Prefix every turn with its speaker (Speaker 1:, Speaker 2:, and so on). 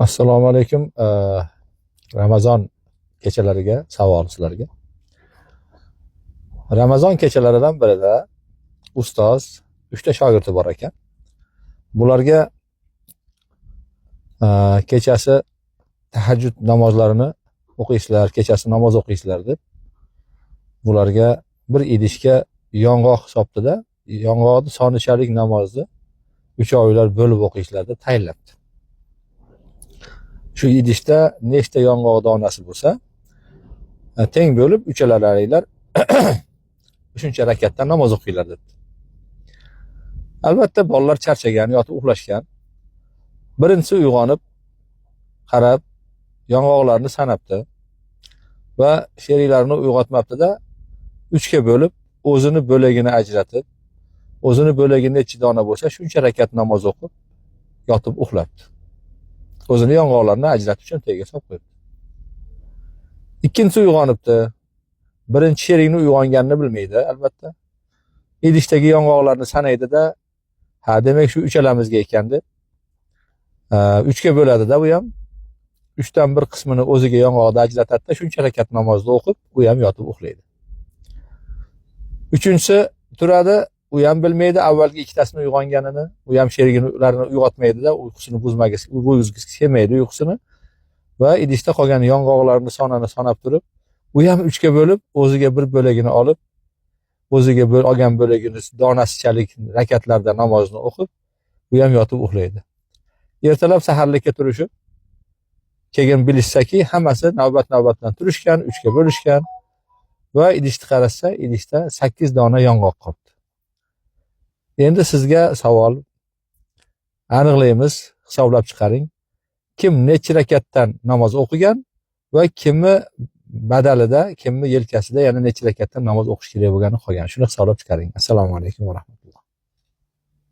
Speaker 1: Assalomu alaykum. Ramazon kechalariga savol sizlarga. Ramazon kechalaridan birida ustoz 3 ta shogirdi bor ekan. Bularga kechasi tahajjud namozlarini o'qiysizlar, kechasi namoz o'qiysizlar deb bularga bir idishga yong'oq hisobida, yong'oqni sonichalik namozni 3 oylar bo'lib o'qiysizlar deb tayinlabdi. Shu idishda nechta yong'oq donasi bo'lsa, teng bo'lib uchalaringlar shuncha rakatdan namoz o'qinglar debdi. Albatta bolalar charchagan, yotib uxlashgan. Birinchisi uyg'onib, qarab, yong'oqlarni sanabdi va sheriklarini uyg'otmabdi-da, 3 ga bo'lib, o'zini bo'lagini ajratib, o'zini bo'lagi necha dona bo'lsa, shuncha rakat namoz o'qib, yotib uxlabdi. O'zini yong'oqlarni ajratib cho'ntagiga solib qo'yibdi. Ikkinchisi uyg'onibdi. Birinchi sherikni uyg'onganini bilmaydi, albatta. Idishdagi yong'oqlarni sanaydi-da, ha, demak shu uchalamizga ekan deb 3 ga bo'ladi-da bu ham. 3 dan 1 qismini o'ziga yong'oqda ajratadi-da, shuncha rakat namozni o'qib, u ham yotib uxlaydi. Uchinchisi turadi, u ham bilmaydi avvalgi ikkitasini uyg'onganini, u ham sheriklarni uyg'otmaydi-da, uyqusini buzgisi kelmaydi uyqusini va idishda qolgan yong'oqlarni sonini sanab turib, u ham 3 ga bo'lib, o'ziga bir bo'lagini olib, o'ziga olgan bo'lagini donasichalik rakatlarda namozni o'qib, u ham yotib uxlaydi. Ertalab saharlikka turishib, keyin bilishsaki, hammasi navbat-navbat bilan turishgan, 3 ga bo'lishgan va idishni qarasa, idishda 8 dona yong'oq qolibdi. Endi sizga savol, aniqlaymiz, hisoblab chiqaring. Kim necha rakatdan namoz o'qigan va kimni badalida, kimni yelkasida yana necha rakatdan namoz o'qish kerak bo'lgani qolgan. Shuni hisoblab chiqaring. Assalomu alaykum va rahmatulloh.